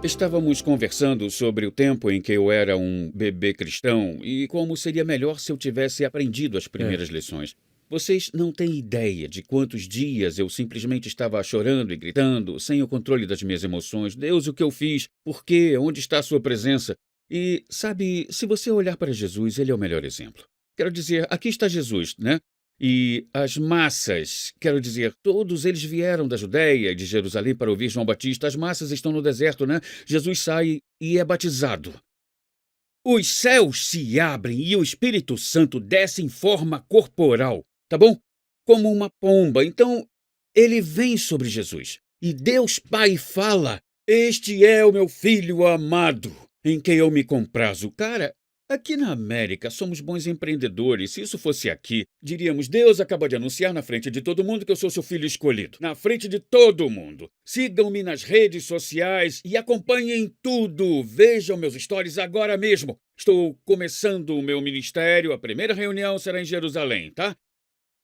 Estávamos conversando sobre o tempo em que eu era um bebê cristão e como seria melhor se eu tivesse aprendido as É. primeiras lições. Vocês não têm ideia de quantos dias eu simplesmente estava chorando e gritando, sem o controle das minhas emoções. Deus, o que eu fiz? Por quê? Onde está a sua presença? E, sabe, se você olhar para Jesus, ele é o melhor exemplo. Quero dizer, aqui está Jesus, né? E as massas, quero dizer, todos eles vieram da Judéia e de Jerusalém para ouvir João Batista. As massas estão no deserto, né? Jesus sai e é batizado. Os céus se abrem e o Espírito Santo desce em forma corporal, tá bom? Como uma pomba. Então, ele vem sobre Jesus. E Deus Pai fala: Este é o meu filho amado, em quem eu me comprazo. Cara, aqui na América somos bons empreendedores. Se isso fosse aqui, diríamos: Deus acaba de anunciar na frente de todo mundo que eu sou seu filho escolhido. Na frente de todo mundo. Sigam-me nas redes sociais e acompanhem tudo. Vejam meus stories agora mesmo. Estou começando o meu ministério. A primeira reunião será em Jerusalém, tá?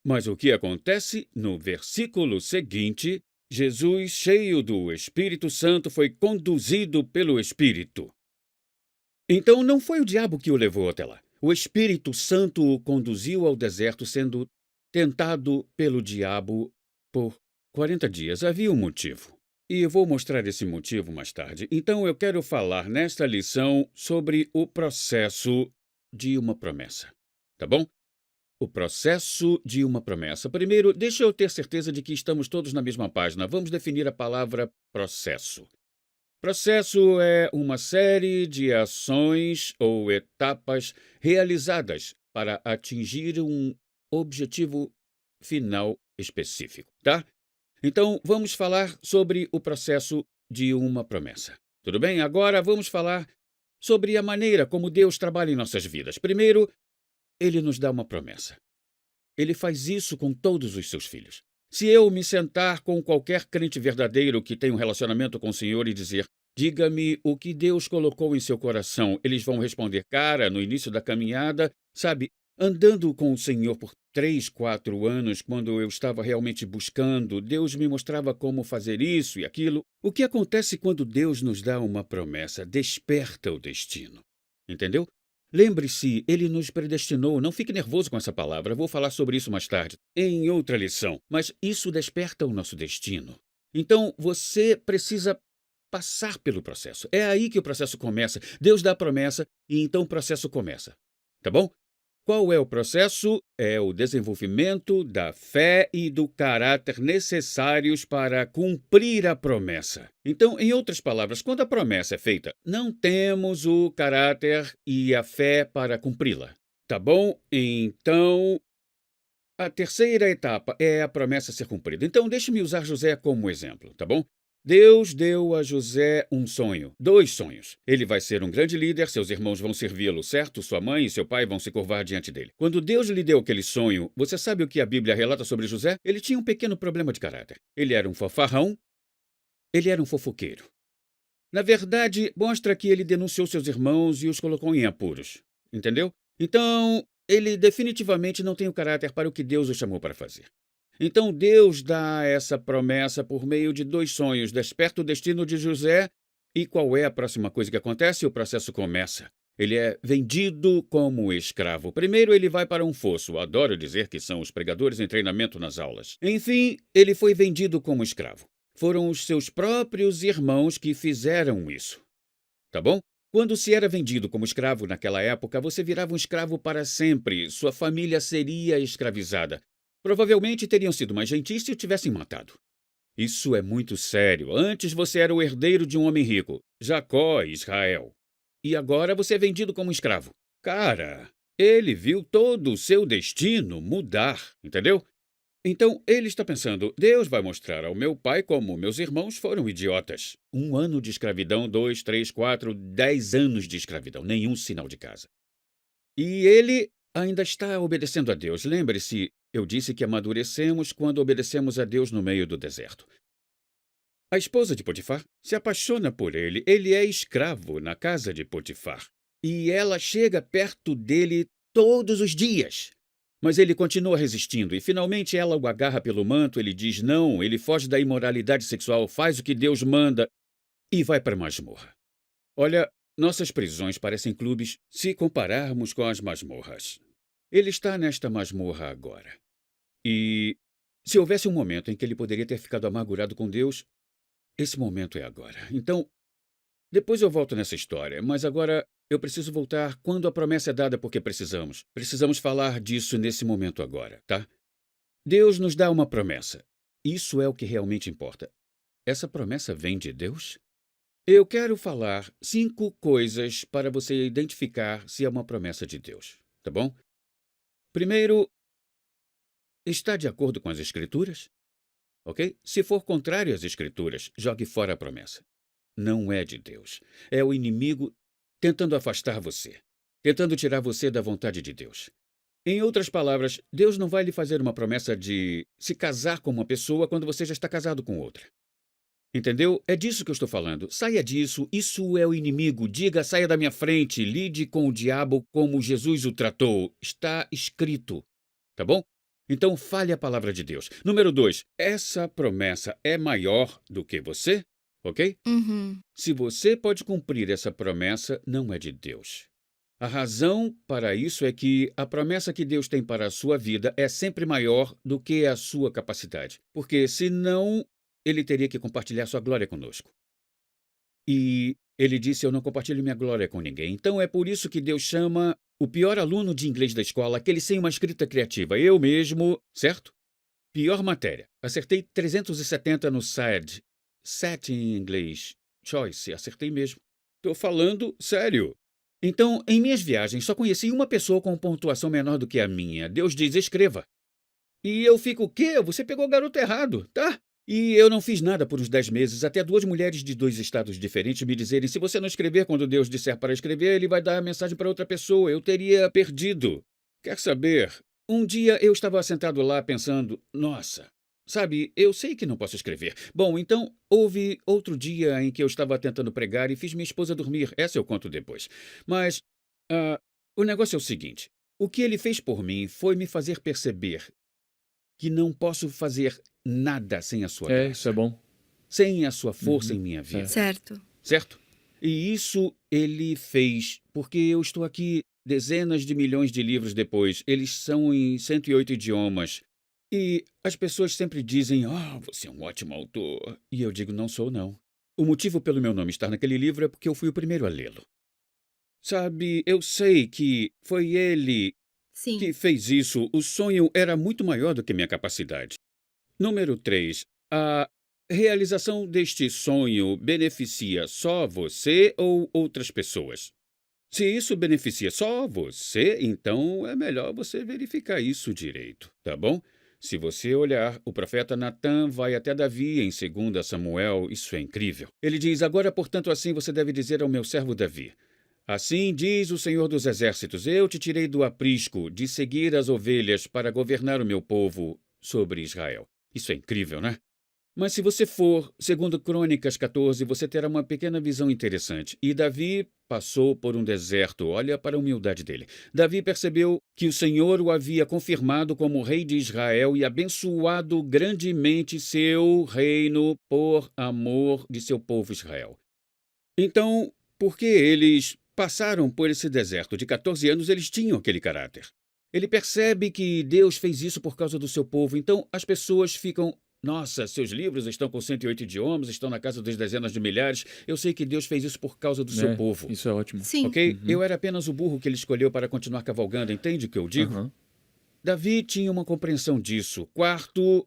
Mas o que acontece? No versículo seguinte, Jesus, cheio do Espírito Santo, foi conduzido pelo Espírito. Então não foi o diabo que o levou até lá. O Espírito Santo o conduziu ao deserto, sendo tentado pelo diabo por 40 dias. Havia um motivo. E eu vou mostrar esse motivo mais tarde. Então eu quero falar nesta lição sobre o processo de uma promessa. Tá bom? O processo de uma promessa. Primeiro, deixa eu ter certeza de que estamos todos na mesma página. Vamos definir a palavra processo. Processo é uma série de ações ou etapas realizadas para atingir um objetivo final específico, tá? Então, vamos falar sobre o processo de uma promessa. Tudo bem? Agora vamos falar sobre a maneira como Deus trabalha em nossas vidas. Primeiro, ele nos dá uma promessa. Ele faz isso com todos os seus filhos. Se eu me sentar com qualquer crente verdadeiro que tem um relacionamento com o Senhor e dizer: Diga-me o que Deus colocou em seu coração, eles vão responder: Cara, no início da caminhada, sabe, andando com o Senhor por 3, 4 anos, quando eu estava realmente buscando, Deus me mostrava como fazer isso e aquilo. O que acontece quando Deus nos dá uma promessa? Desperta o destino. Entendeu? Lembre-se, ele nos predestinou. Não fique nervoso com essa palavra. Vou falar sobre isso mais tarde, em outra lição. Mas isso desperta o nosso destino. Então, você precisa passar pelo processo. É aí que o processo começa. Deus dá a promessa e então o processo começa. Tá bom? Qual é o processo? É o desenvolvimento da fé e do caráter necessários para cumprir a promessa. Então, em outras palavras, quando a promessa é feita, não temos o caráter e a fé para cumpri-la. Tá bom? Então, a terceira etapa é a promessa ser cumprida. Então, deixe-me usar José como exemplo, tá bom? Deus deu a José um sonho, 2 sonhos. Ele vai ser um grande líder, seus irmãos vão servi-lo, certo? Sua mãe e seu pai vão se curvar diante dele. Quando Deus lhe deu aquele sonho, você sabe o que a Bíblia relata sobre José? Ele tinha um pequeno problema de caráter. Ele era um fanfarrão, ele era um fofoqueiro. Na verdade, mostra que ele denunciou seus irmãos e os colocou em apuros. Entendeu? Então, ele definitivamente não tem o caráter para o que Deus o chamou para fazer. Então, Deus dá essa promessa por meio de 2 sonhos. Desperta o destino de José. E qual é a próxima coisa que acontece? O processo começa. Ele é vendido como escravo. Primeiro, ele vai para um fosso. Adoro dizer que são os pregadores em treinamento nas aulas. Enfim, ele foi vendido como escravo. Foram os seus próprios irmãos que fizeram isso. Tá bom? Quando se era vendido como escravo naquela época, você virava um escravo para sempre. Sua família seria escravizada. Provavelmente teriam sido mais gentis se o tivessem matado. Isso é muito sério. Antes você era o herdeiro de um homem rico, Jacó e Israel. E agora você é vendido como escravo. Cara, ele viu todo o seu destino mudar, entendeu? Então ele está pensando: Deus vai mostrar ao meu pai como meus irmãos foram idiotas. 1 ano de escravidão, 2, 3, 4, 10 anos de escravidão, nenhum sinal de casa. E ele ainda está obedecendo a Deus. Lembre-se, eu disse que amadurecemos quando obedecemos a Deus no meio do deserto. A esposa de Potifar se apaixona por ele. Ele é escravo na casa de Potifar. E ela chega perto dele todos os dias. Mas ele continua resistindo e finalmente ela o agarra pelo manto. Ele diz não, ele foge da imoralidade sexual, faz o que Deus manda. e vai para a masmorra. Olha, nossas prisões parecem clubes se compararmos com as masmorras. Ele está nesta masmorra agora. E se houvesse um momento em que ele poderia ter ficado amargurado com Deus, esse momento é agora. Então, depois eu volto nessa história, mas agora eu preciso voltar quando a promessa é dada porque precisamos. Precisamos falar disso nesse momento agora, tá? Deus nos dá uma promessa. Isso é o que realmente importa. Essa promessa vem de Deus? Eu quero falar 5 coisas para você identificar se é uma promessa de Deus, tá bom? Primeiro, está de acordo com as Escrituras? Ok? Se for contrário às Escrituras, jogue fora a promessa. Não é de Deus. É o inimigo tentando afastar você, tentando tirar você da vontade de Deus. Em outras palavras, Deus não vai lhe fazer uma promessa de se casar com uma pessoa quando você já está casado com outra. Entendeu? É disso que eu estou falando. Saia disso, isso é o inimigo. Diga, saia da minha frente, lide com o diabo como Jesus o tratou. Está escrito, tá bom? Então fale a palavra de Deus. Número 2, essa promessa é maior do que você, ok? Uhum. Se você pode cumprir essa promessa, não é de Deus. A razão para isso é que a promessa que Deus tem para a sua vida é sempre maior do que a sua capacidade. Porque senão, ele teria que compartilhar sua glória conosco. E ele disse, eu não compartilho minha glória com ninguém. Então é por isso que Deus chama o pior aluno de inglês da escola, aquele sem uma escrita criativa. Eu mesmo, certo? Pior matéria. Acertei 370 no SAT. SAT em inglês. Choice. Acertei mesmo. Tô falando sério. Então, em minhas viagens, só conheci uma pessoa com pontuação menor do que a minha. Deus diz, escreva. E eu fico, o quê? Você pegou o garoto errado, tá? E eu não fiz nada por uns 10 meses, até 2 mulheres de 2 estados diferentes me dizerem, se você não escrever quando Deus disser para escrever, ele vai dar a mensagem para outra pessoa. Eu teria perdido. Quer saber? Um dia eu estava sentado lá pensando, nossa, sabe, eu sei que não posso escrever. Bom, então houve outro dia em que eu estava tentando pregar e fiz minha esposa dormir. Essa eu conto depois. Mas o negócio é o seguinte, o que ele fez por mim foi me fazer perceber que não posso fazer nada sem a sua Isso é graça, bom. sem a sua força em Uhum. minha vida, Certo. certo? E isso ele fez porque eu estou aqui dezenas de milhões de livros depois. Eles são em 108 idiomas. E as pessoas sempre dizem, você é um ótimo autor. E eu digo, não sou não. O motivo pelo meu nome estar naquele livro é porque eu fui o primeiro a lê-lo. Sabe, eu sei que foi ele Sim. que fez isso. O sonho era muito maior do que minha capacidade. Número 3. A realização deste sonho beneficia só você ou outras pessoas? Se isso beneficia só você, então é melhor você verificar isso direito, tá bom? Se você olhar, o profeta Natã vai até Davi em 2 Samuel, isso é incrível. Ele diz, agora, portanto, assim você deve dizer ao meu servo Davi. Assim diz o Senhor dos Exércitos, eu te tirei do aprisco de seguir as ovelhas para governar o meu povo sobre Israel. Isso é incrível, né? Mas se você for, segundo Crônicas 14, você terá uma pequena visão interessante. E Davi passou por um deserto. Olha para a humildade dele. Davi percebeu que o Senhor o havia confirmado como rei de Israel e abençoado grandemente seu reino por amor de seu povo Israel. Então, porque eles passaram por esse deserto de 14 anos, eles tinham aquele caráter. Ele percebe que Deus fez isso por causa do seu povo. Então, as pessoas ficam, nossa, seus livros estão com 108 idiomas, estão na casa das dezenas de milhares. Eu sei que Deus fez isso por causa do seu povo. Isso é ótimo. Sim. Ok? Uhum. Eu era apenas o burro que ele escolheu para continuar cavalgando, entende o que eu digo? Aham. Davi tinha uma compreensão disso. Quarto,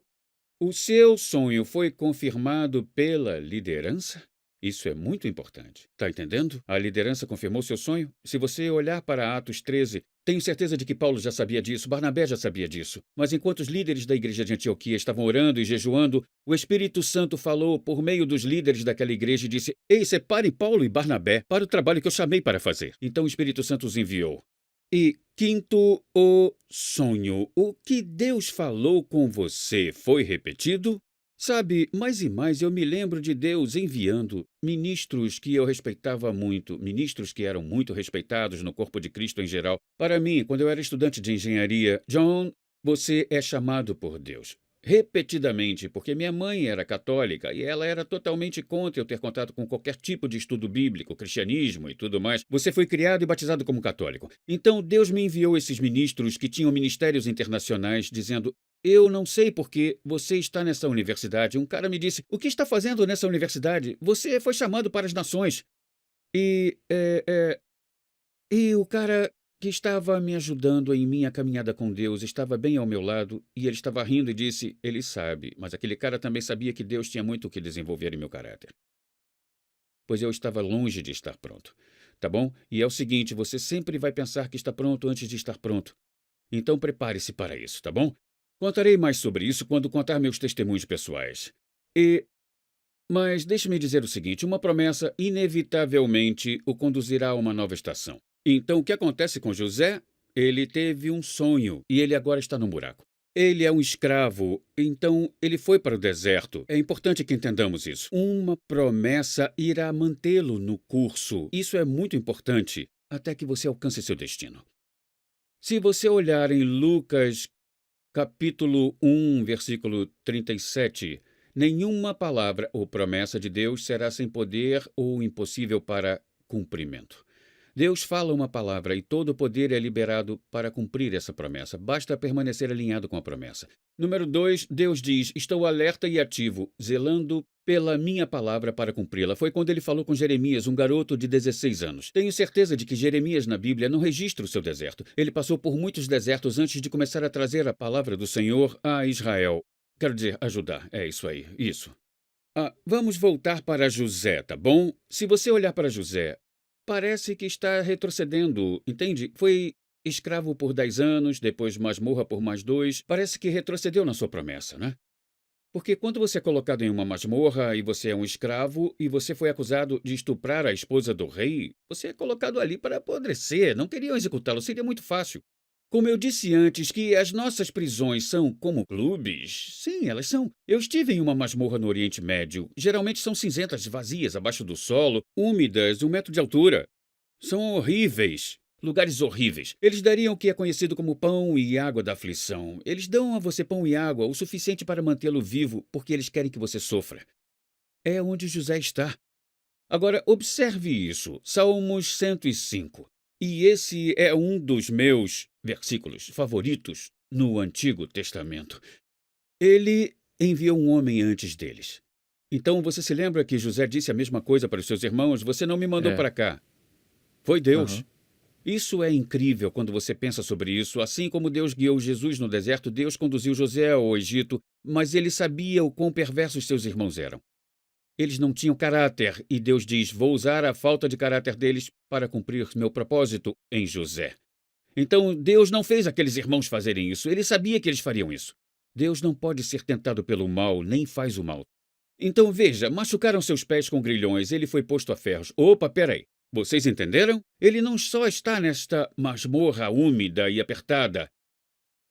o seu sonho foi confirmado pela liderança? Isso é muito importante. Tá entendendo? A liderança confirmou seu sonho? Se você olhar para Atos 13, tenho certeza de que Paulo já sabia disso, Barnabé já sabia disso. Mas enquanto os líderes da igreja de Antioquia estavam orando e jejuando, o Espírito Santo falou por meio dos líderes daquela igreja e disse, ei, separem Paulo e Barnabé para o trabalho que eu chamei para fazer. Então o Espírito Santo os enviou. E quinto, o sonho. O que Deus falou com você foi repetido? Sabe, mais e mais eu me lembro de Deus enviando ministros que eu respeitava muito, ministros que eram muito respeitados no corpo de Cristo em geral. Para mim, quando eu era estudante de engenharia, John, você é chamado por Deus. repetidamente, porque minha mãe era católica e ela era totalmente contra eu ter contato com qualquer tipo de estudo bíblico, cristianismo e tudo mais. Você foi criado e batizado como católico. Então Deus me enviou esses ministros que tinham ministérios internacionais dizendo: eu não sei por que você está nessa universidade. Um cara me disse: o que está fazendo nessa universidade? Você foi chamado para as nações. E, e o cara que estava me ajudando em minha caminhada com Deus estava bem ao meu lado e ele estava rindo e disse: ele sabe, mas aquele cara também sabia que Deus tinha muito o que desenvolver em meu caráter, pois eu estava longe de estar pronto. Tá bom? E é o seguinte: você sempre vai pensar que está pronto antes de estar pronto. Então prepare-se para isso, tá bom? Contarei mais sobre isso quando contar meus testemunhos pessoais. E Mas deixe-me dizer o seguinte: uma promessa inevitavelmente o conduzirá a uma nova estação. Então, o que acontece com José? Ele teve um sonho e ele agora está no buraco. Ele é um escravo, então ele foi para o deserto. É importante que entendamos isso. Uma promessa irá mantê-lo no curso. Isso é muito importante até que você alcance seu destino. Se você olhar em Lucas capítulo 1, versículo 37, nenhuma palavra ou promessa de Deus será sem poder ou impossível para cumprimento. Deus fala uma palavra e todo o poder é liberado para cumprir essa promessa. Basta permanecer alinhado com a promessa. Número 2, Deus diz: estou alerta e ativo, zelando pela minha palavra para cumpri-la. Foi quando ele falou com Jeremias, um garoto de 16 anos. Tenho certeza de que Jeremias na Bíblia não registra o seu deserto. Ele passou por muitos desertos antes de começar a trazer a palavra do Senhor a Israel. Quero dizer, ajudar. É isso aí, isso. Vamos voltar para José, tá bom? Se você olhar para José, parece que está retrocedendo, entende? Foi escravo por 10 anos, depois masmorra por mais 2. Parece que retrocedeu na sua promessa, né? Porque quando você é colocado em uma masmorra e você é um escravo e você foi acusado de estuprar a esposa do rei, você é colocado ali para apodrecer. Não queriam executá-lo, seria muito fácil. Como eu disse antes, que as nossas prisões são como clubes. Sim, elas são. Eu estive em uma masmorra no Oriente Médio. Geralmente são cinzentas, vazias, abaixo do solo, úmidas, 1 metro de altura. São horríveis. Lugares horríveis. Eles dariam o que é conhecido como pão e água da aflição. Eles dão a você pão e água o suficiente para mantê-lo vivo, porque eles querem que você sofra. É onde José está. Agora, observe isso. Salmos 105. E esse é um dos meus versículos favoritos no Antigo Testamento. Ele enviou um homem antes deles. Então você se lembra que José disse a mesma coisa para os seus irmãos? Você não me mandou É. para cá. Foi Deus. Aham. Isso é incrível quando você pensa sobre isso. Assim como Deus guiou Jesus no deserto, Deus conduziu José ao Egito, mas ele sabia o quão perversos seus irmãos eram. Eles não tinham caráter, e Deus diz: vou usar a falta de caráter deles para cumprir meu propósito em José. Então, Deus não fez aqueles irmãos fazerem isso. Ele sabia que eles fariam isso. Deus não pode ser tentado pelo mal, nem faz o mal. Então, veja, machucaram seus pés com grilhões, ele foi posto a ferros. Opa, peraí. Vocês entenderam? Ele não só está nesta masmorra úmida e apertada.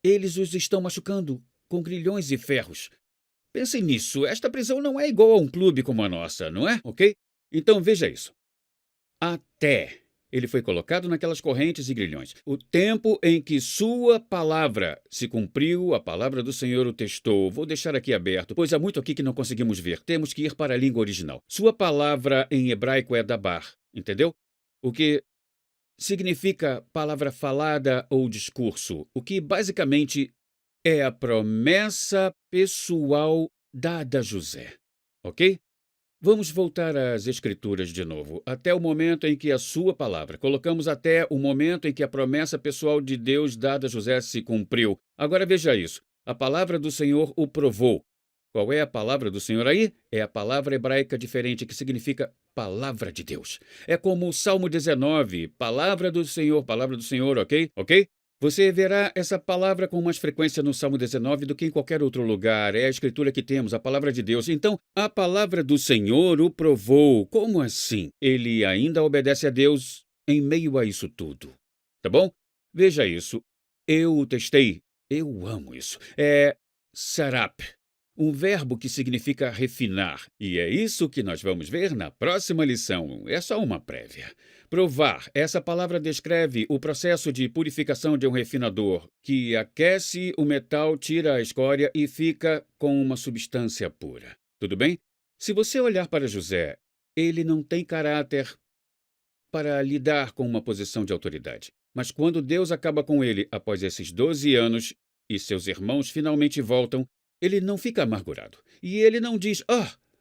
Eles os estão machucando com grilhões e ferros. Pensem nisso, esta prisão não é igual a um clube como a nossa, não é? Ok? Então veja isso. Até ele foi colocado naquelas correntes e grilhões. O tempo em que sua palavra se cumpriu, a palavra do Senhor o testou. Vou deixar aqui aberto, pois há muito aqui que não conseguimos ver. Temos que ir para a língua original. Sua palavra em hebraico é dabar, entendeu? O que significa palavra falada ou discurso, o que basicamente é a promessa pessoal dada a José, ok? Vamos voltar às Escrituras de novo, até o momento em que a sua palavra, colocamos até o momento em que a promessa pessoal de Deus dada a José se cumpriu. Agora veja isso, a palavra do Senhor o provou. Qual é a palavra do Senhor aí? É a palavra hebraica diferente que significa palavra de Deus. É como o Salmo 19, palavra do Senhor, ok? Ok? Você verá essa palavra com mais frequência no Salmo 19 do que em qualquer outro lugar. É a escritura que temos, a palavra de Deus. Então, a palavra do Senhor o provou. Como assim? Ele ainda obedece a Deus em meio a isso tudo. Tá bom? Veja isso. Eu o testei. Eu amo isso. É sarap, um verbo que significa refinar. E é isso que nós vamos ver na próxima lição. É só uma prévia. Provar. Essa palavra descreve o processo de purificação de um refinador, que aquece o metal, tira a escória e fica com uma substância pura. Tudo bem? Se você olhar para José, ele não tem caráter para lidar com uma posição de autoridade. Mas quando Deus acaba com ele após esses 12 anos e seus irmãos finalmente voltam, ele não fica amargurado. E ele não diz,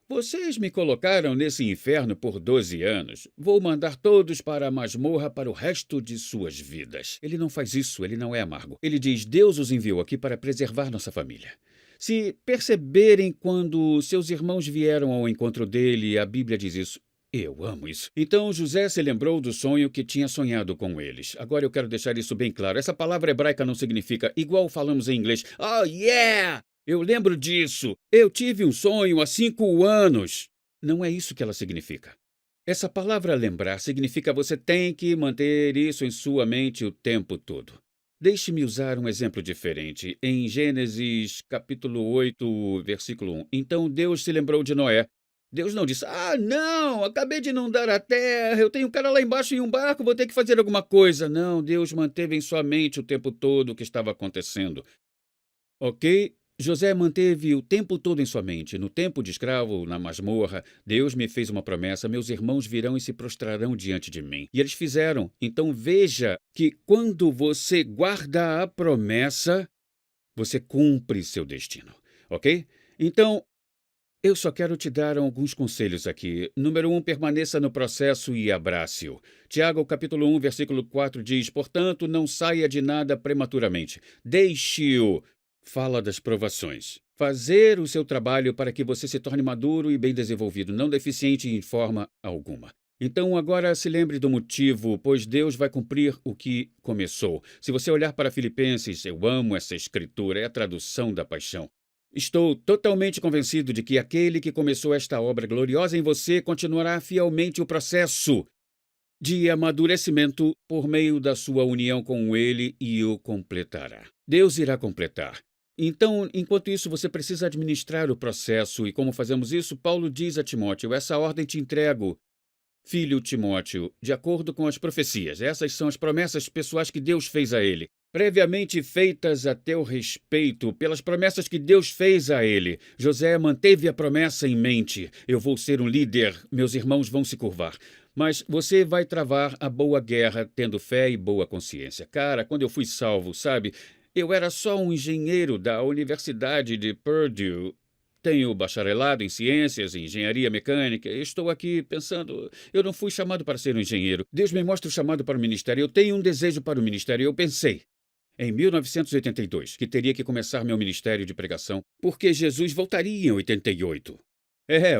vocês me colocaram nesse inferno por 12 anos. Vou mandar todos para a masmorra para o resto de suas vidas. Ele não faz isso, ele não é amargo. Ele diz, Deus os enviou aqui para preservar nossa família. Se perceberem quando seus irmãos vieram ao encontro dele, a Bíblia diz isso. Eu amo isso. Então José se lembrou do sonho que tinha sonhado com eles. Agora eu quero deixar isso bem claro. Essa palavra hebraica não significa igual falamos em inglês. Oh, yeah! Eu lembro disso. Eu tive um sonho há 5 anos. Não é isso que ela significa. Essa palavra lembrar significa você tem que manter isso em sua mente o tempo todo. Deixe-me usar um exemplo diferente. Em Gênesis, capítulo 8, versículo 1. Então Deus se lembrou de Noé. Deus não disse, não, acabei de inundar a terra, eu tenho um cara lá embaixo em um barco, vou ter que fazer alguma coisa. Não, Deus manteve em sua mente o tempo todo o que estava acontecendo. Ok? José manteve o tempo todo em sua mente. No tempo de escravo, na masmorra, Deus me fez uma promessa, meus irmãos virão e se prostrarão diante de mim. E eles fizeram. Então veja que quando você guarda a promessa, você cumpre seu destino. Ok? Então, eu só quero te dar alguns conselhos aqui. Número 1, permaneça no processo e abrace-o. Tiago, capítulo 1, versículo 4 diz, portanto, não saia de nada prematuramente. Deixe-o. Fala das provações. Fazer o seu trabalho para que você se torne maduro e bem desenvolvido, não deficiente em forma alguma. Então, agora se lembre do motivo, pois Deus vai cumprir o que começou. Se você olhar para Filipenses, eu amo essa escritura, é a tradução da paixão. Estou totalmente convencido de que aquele que começou esta obra gloriosa em você continuará fielmente o processo de amadurecimento por meio da sua união com ele e o completará. Deus irá completar. Então, enquanto isso, você precisa administrar o processo. E como fazemos isso? Paulo diz a Timóteo, essa ordem te entrego, filho Timóteo, de acordo com as profecias. Essas são as promessas pessoais que Deus fez a ele. Previamente feitas a teu respeito, pelas promessas que Deus fez a ele. José manteve a promessa em mente. Eu vou ser um líder, meus irmãos vão se curvar. Mas você vai travar a boa guerra tendo fé e boa consciência. Cara, quando eu fui salvo, sabe? Eu era só um engenheiro da Universidade de Purdue. Tenho bacharelado em ciências e engenharia mecânica. Estou aqui pensando, eu não fui chamado para ser um engenheiro. Deus me mostra o chamado para o ministério. Eu tenho um desejo para o ministério. Eu pensei, em 1982, que teria que começar meu ministério de pregação, porque Jesus voltaria em 88.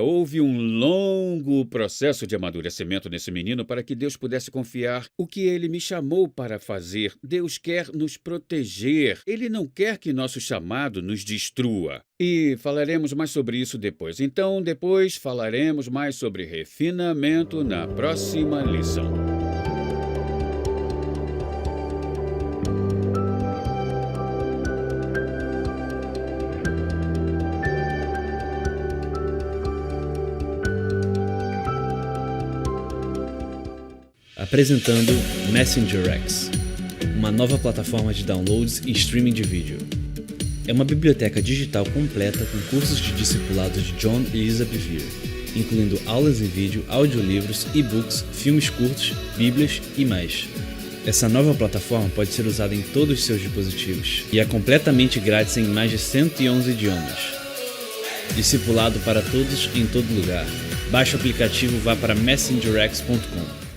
Houve um longo processo de amadurecimento nesse menino para que Deus pudesse confiar o que ele me chamou para fazer. Deus quer nos proteger. Ele não quer que nosso chamado nos destrua. E falaremos mais sobre isso depois. Então, depois falaremos mais sobre refinamento na próxima lição. Apresentando Messenger X, uma nova plataforma de downloads e streaming de vídeo. É uma biblioteca digital completa com cursos de discipulado de John e Lisa Bevere, incluindo aulas em vídeo, audiolivros, e-books, filmes curtos, bíblias e mais. Essa nova plataforma pode ser usada em todos os seus dispositivos e é completamente grátis em mais de 111 idiomas. Discipulado para todos em todo lugar. Baixe o aplicativo e vá para messengerx.com.